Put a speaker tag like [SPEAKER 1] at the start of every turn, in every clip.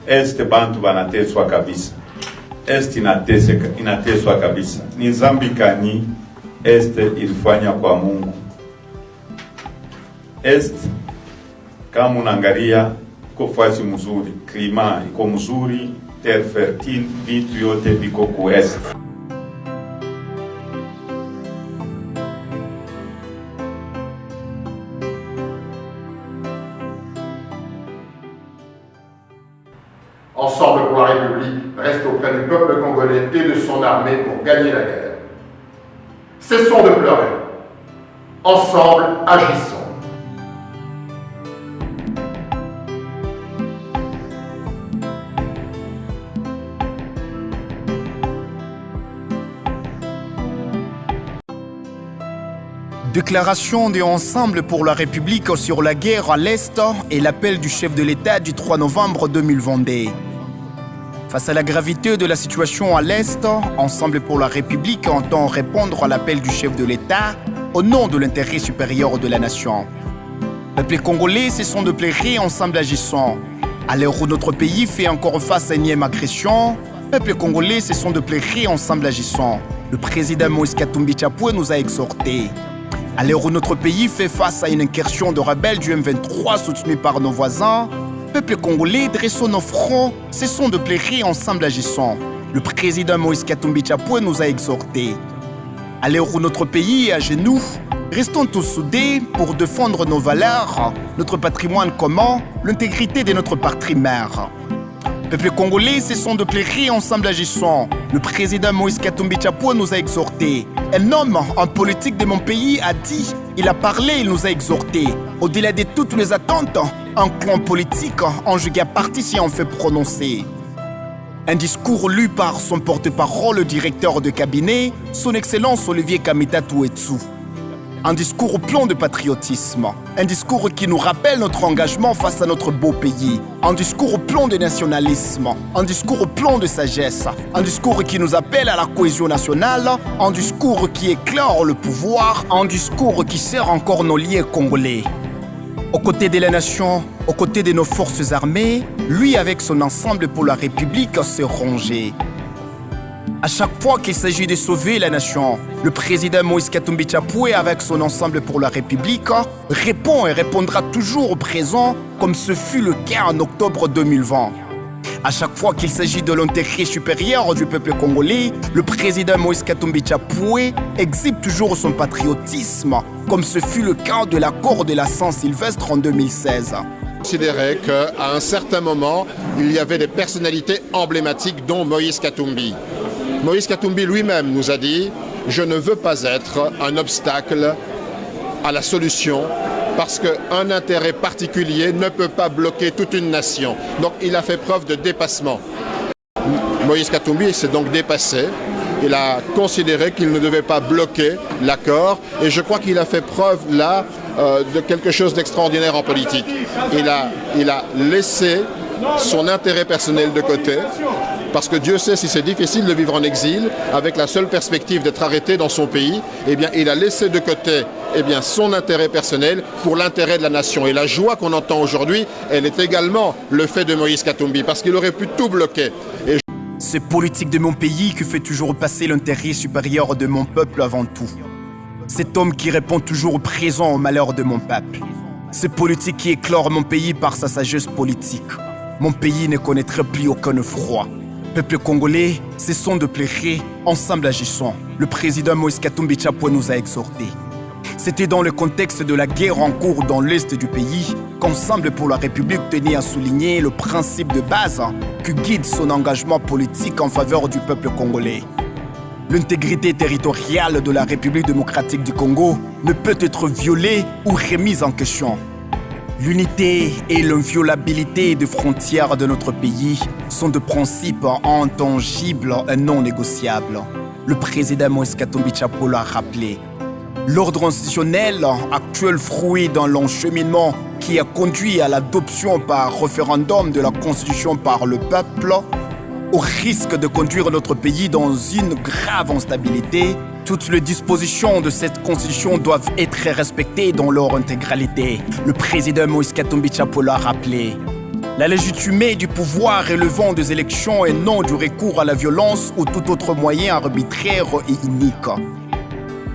[SPEAKER 1] este bantu banateswa kabisa, este inateswa kabisa. Ni zambi kani este ilifanya kwa Mungu. Este kama unaangalia iko fasi mzuri, klima iko mzuri, terre fertile, vitu yote biko ku est.
[SPEAKER 2] Ensemble pour la République reste auprès du peuple congolais et de son armée pour gagner la guerre. Cessons de pleurer. Ensemble, agissons.
[SPEAKER 3] Déclaration de Ensemble pour la République sur la guerre à l'Est et l'appel du chef de l'État du 3 novembre 2022. Face à la gravité de la situation à l'Est, Ensemble pour la République entend répondre à l'appel du chef de l'État au nom de l'intérêt supérieur de la nation. Peuple congolais, cessons de pleurer, ensemble agissons. À l'heure où notre pays fait encore face à une énième agression, peuple congolais, cessons de pleurer, ensemble agissons. Le président Moïse Katumbi Chapwe nous a exhortés. À l'heure où notre pays fait face à une incursion de rebelles du M23 soutenus par nos voisins, peuple congolais, dressons nos fronts, cessons de pleurer, ensemble agissons. Le président Moïse Katumbi Chapwe nous a exhortés. À l'heure où notre pays est à genoux, restons tous soudés pour défendre nos valeurs, notre patrimoine commun, l'intégrité de notre patrie mère. Peuple congolais, cessons de pleurer, ensemble agissons. Le président Moïse Katumbi Chapwe nous a exhortés. Un homme en politique de mon pays a dit, il a parlé, il nous a exhortés. Au-delà de toutes les attentes, un clan politique, un giga parti s'y en fait prononcer. Un discours lu par son porte-parole, le directeur de cabinet, son Excellence Olivier Kamita Touetsou. Un discours plein de patriotisme, un discours qui nous rappelle notre engagement face à notre beau pays, un discours plein de nationalisme, un discours plein de sagesse, un discours qui nous appelle à la cohésion nationale, un discours qui éclaire le pouvoir, un discours qui sert encore nos liens congolais. Aux côtés de la nation, aux côtés de nos forces armées, lui avec son Ensemble pour la République s'est rangé. À chaque fois qu'il s'agit de sauver la nation, le président Moïse Katumbi Chapwe avec son Ensemble pour la République répond et répondra toujours au présent comme ce fut le cas en octobre 2020. À chaque fois qu'il s'agit de l'intérêt supérieur du peuple congolais, le président Moïse Katumbi Chapwe exhibe toujours son patriotisme comme ce fut le cas de l'accord de la Saint-Sylvestre en 2016.
[SPEAKER 2] Considérer qu'à un certain moment, il y avait des personnalités emblématiques dont Moïse Katumbi. Moïse Katumbi lui-même nous a dit « Je ne veux pas être un obstacle à la solution parce qu'un intérêt particulier ne peut pas bloquer toute une nation. » Donc il a fait preuve de dépassement. Moïse Katumbi s'est donc dépassé. Il a considéré qu'il ne devait pas bloquer l'accord et je crois qu'il a fait preuve là de quelque chose d'extraordinaire en politique. Il a laissé son intérêt personnel de côté parce que Dieu sait si c'est difficile de vivre en exil avec la seule perspective d'être arrêté dans son pays. Eh bien, il a laissé de côté son intérêt personnel pour l'intérêt de la nation. Et la joie qu'on entend aujourd'hui, elle est également le fait de Moïse Katumbi parce qu'il aurait pu tout bloquer.
[SPEAKER 3] C'est politique de mon pays qui fait toujours passer l'intérêt supérieur de mon peuple avant tout. Cet homme qui répond toujours présent au malheur de mon peuple. C'est politique qui éclore mon pays par sa sagesse politique. Mon pays ne connaîtrait plus aucun effroi. Peuple congolais, cessons de pleurer, ensemble agissons. Le président Moïse Katumbi Chapwe nous a exhortés. C'était dans le contexte de la guerre en cours dans l'est du pays qu'Ensemble pour la République tenait à souligner le principe de base qui guide son engagement politique en faveur du peuple congolais. L'intégrité territoriale de la République démocratique du Congo ne peut être violée ou remise en question. L'unité et l'inviolabilité des frontières de notre pays sont des principes intangibles et non négociables. Le président Moïse Katumbi Chapwe l'a rappelé. L'ordre institutionnel actuel fruit dans l'encheminement qui a conduit à l'adoption par référendum de la Constitution par le peuple, au risque de conduire notre pays dans une grave instabilité, toutes les dispositions de cette Constitution doivent être respectées dans leur intégralité. Le président Moïse Katumbi Chapwe l'a rappelé. La légitimité du pouvoir relevant des élections et non du recours à la violence ou tout autre moyen arbitraire et inique.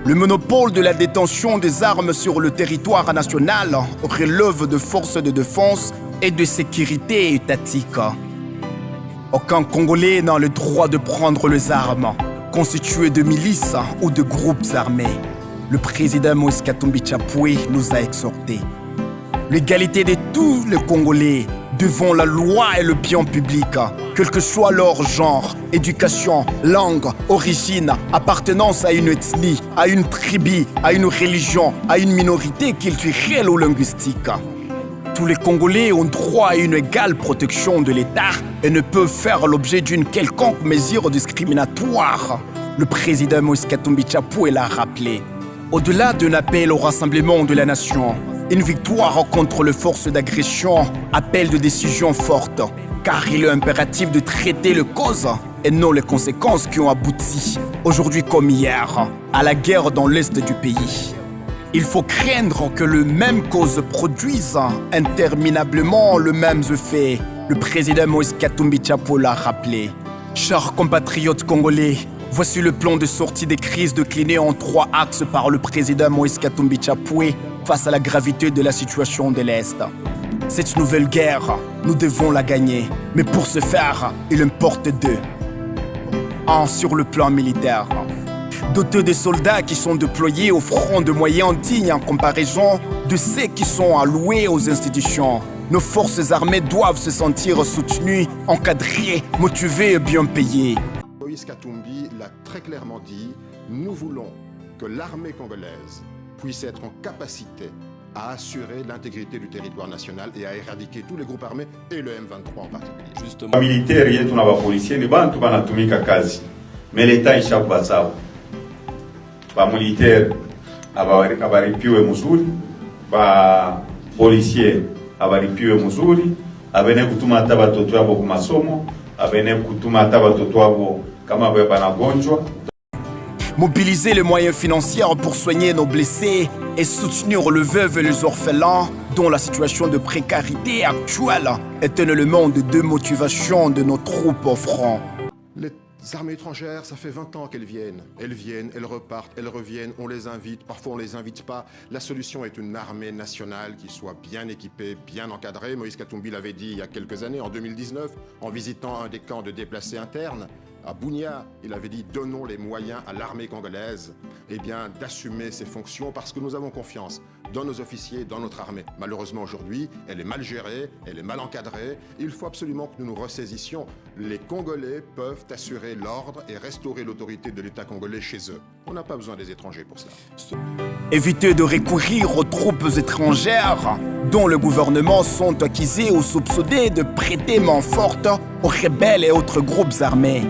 [SPEAKER 3] Le monopole de la détention des armes sur le territoire national relève de forces de défense et de sécurité étatique. Aucun Congolais n'a le droit de prendre les armes, constituées de milices ou de groupes armés. Le président Moïse Katumbi Tchapoué nous a exhortés. L'égalité de tous les Congolais devant la loi et le bien public, quel que soit leur genre, éducation, langue, origine, appartenance à une ethnie, à une tribu, à une religion, à une minorité culturelle ou linguistique. Tous les Congolais ont droit à une égale protection de l'État et ne peuvent faire l'objet d'une quelconque mesure discriminatoire. Le président Moïse Katumbi Tchapoué l'a rappelé. Au-delà d'un appel au rassemblement de la nation, une victoire contre les forces d'agression appelle de décisions fortes, car il est impératif de traiter les causes et non les conséquences qui ont abouti, aujourd'hui comme hier, à la guerre dans l'est du pays. Il faut craindre que les mêmes causes produisent interminablement les mêmes effets. Le président Moïse Katumbi Tchapoué l'a rappelé. Chers compatriotes congolais, voici le plan de sortie des crises décliné en 3 axes par le président Moïse Katumbi Tchapoué face à la gravité de la situation de l'Est. Cette nouvelle guerre, nous devons la gagner. Mais pour ce faire, il importe 2. 1. Sur le plan militaire. Doter des soldats qui sont déployés au front de moyens dignes en comparaison de ceux qui sont alloués aux institutions. Nos forces armées doivent se sentir soutenues, encadrées, motivées et bien payées.
[SPEAKER 2] Moïse Katumbi l'a très clairement dit, nous voulons que l'armée congolaise puisse être en capacité à assurer l'intégrité du territoire national et à éradiquer tous les groupes armés et le M23 en particulier.
[SPEAKER 1] Justement, militaire yetu na bapolisie ni bantu banatumika kazi, mais l'État ishakuwa sawa. Ba militaire abaripiwe mzuri, ba policier abaripiwe mzuri, abene kutuma hata batoto yabo ku masomo, abene kutuma hata batoto yabo kama banagonjwa.
[SPEAKER 3] Mobiliser les moyens financiers pour soigner nos blessés et soutenir les veuves et les orphelins dont la situation de précarité actuelle est un élément de démotivation de nos troupes au front.
[SPEAKER 2] Les armées étrangères, ça fait 20 ans qu'elles viennent. Elles viennent, elles repartent, elles reviennent, on les invite, parfois on les invite pas. La solution est une armée nationale qui soit bien équipée, bien encadrée. Moïse Katumbi l'avait dit il y a quelques années, en 2019, en visitant un des camps de déplacés internes. À Bunia, il avait dit « Donnons les moyens à l'armée congolaise d'assumer ses fonctions parce que nous avons confiance dans nos officiers, dans notre armée. » Malheureusement aujourd'hui, elle est mal gérée, elle est mal encadrée. Il faut absolument que nous nous ressaisissions. Les Congolais peuvent assurer l'ordre et restaurer l'autorité de l'État congolais chez eux. On n'a pas besoin des étrangers pour cela.
[SPEAKER 3] Éviter de recourir aux troupes étrangères dont le gouvernement sont accusés ou soupçonnés de prêter main forte aux rebelles et autres groupes armés.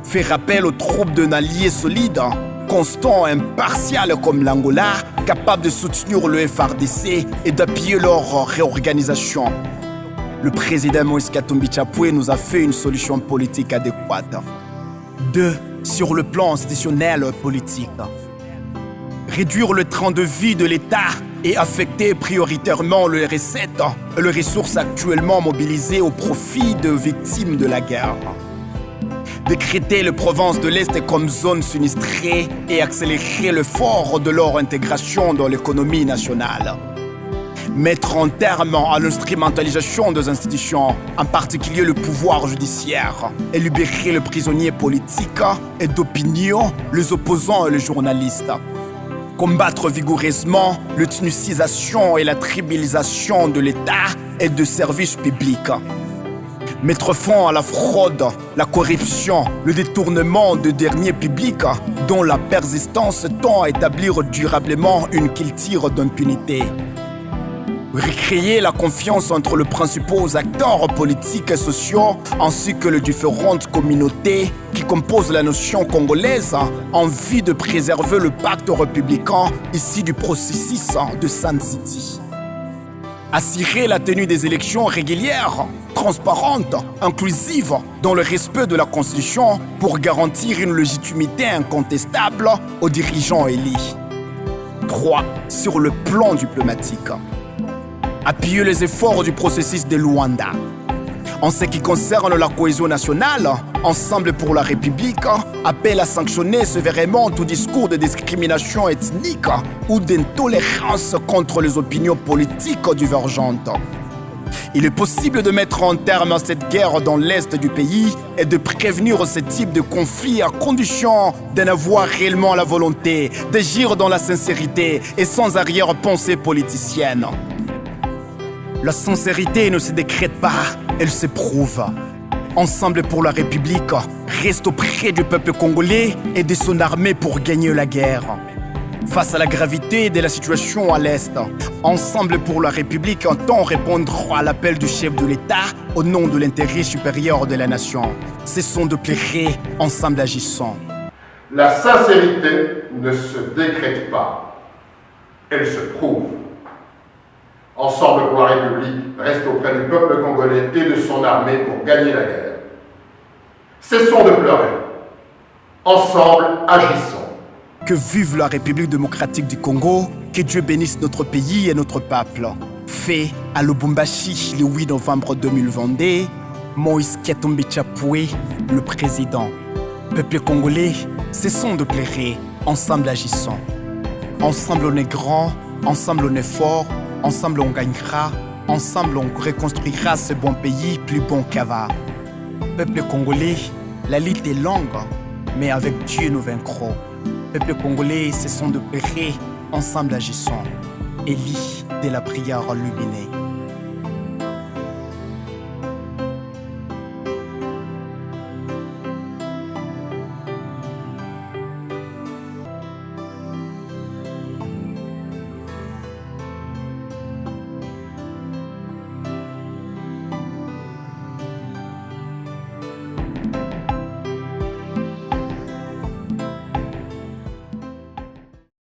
[SPEAKER 3] Faire appel aux troupes d'un allié solide, constant et impartial comme l'Angola, capable de soutenir le FARDC et d'appuyer leur réorganisation. Le président Moïse Katumbi Tchapoué nous a fait une solution politique adéquate. 2. Sur le plan institutionnel politique. Réduire le train de vie de l'État et affecter prioritairement les recettes et les ressources actuellement mobilisées au profit des victimes de la guerre. Décréter les provinces de l'Est comme zones sinistrées et accélérer l'effort de leur intégration dans l'économie nationale. Mettre un terme à l'instrumentalisation des institutions, en particulier le pouvoir judiciaire, et libérer les prisonniers politiques et d'opinion, les opposants et les journalistes. Combattre vigoureusement l'ethnicisation et la tribalisation de l'État et de services publics. Mettre fin à la fraude, la corruption, le détournement de deniers publics dont la persistance tend à établir durablement une culture d'impunité. Recréer la confiance entre les principaux acteurs politiques et sociaux ainsi que les différentes communautés qui composent la nation congolaise en vue de préserver le pacte républicain issu du processus de Sun City. Assurer la tenue des élections régulières, transparentes, inclusives, dans le respect de la Constitution pour garantir une légitimité incontestable aux dirigeants élus. 3. Sur le plan diplomatique. appuyer les efforts du processus de Luanda. En ce qui concerne la cohésion nationale, Ensemble pour la République appelle à sanctionner sévèrement tout discours de discrimination ethnique ou d'intolérance contre les opinions politiques divergentes. Il est possible de mettre un terme à cette guerre dans l'est du pays et de prévenir ce type de conflit à condition d'en avoir réellement la volonté, d'agir dans la sincérité et sans arrière-pensée politicienne. La sincérité ne se décrète pas, elle s'éprouve. Ensemble pour la République reste auprès du peuple congolais et de son armée pour gagner la guerre. Face à la gravité de la situation à l'Est, Ensemble pour la République entend répondre à l'appel du chef de l'État au nom de l'intérêt supérieur de la nation. Cessons de plairer, ensemble agissons.
[SPEAKER 2] La sincérité ne se décrète pas, elle se prouve. Ensemble pour la République reste auprès du peuple congolais et de son armée pour gagner la guerre. Cessons de pleurer. Ensemble, agissons.
[SPEAKER 3] Que vive la République démocratique du Congo, que Dieu bénisse notre pays et notre peuple. Fait à Lubumbashi le 8 novembre 2022, Moïse Katumbi Chapwe, le président. Peuple congolais, cessons de pleurer, ensemble agissons. Ensemble on est grand, ensemble on est fort, ensemble on gagnera, ensemble on reconstruira ce bon pays plus bon qu'avant. Peuple congolais, la lutte est longue, mais avec Dieu nous vaincrons. Peuple congolais, cessons de pleurer, ensemble agissons. Élie de la prière luminée.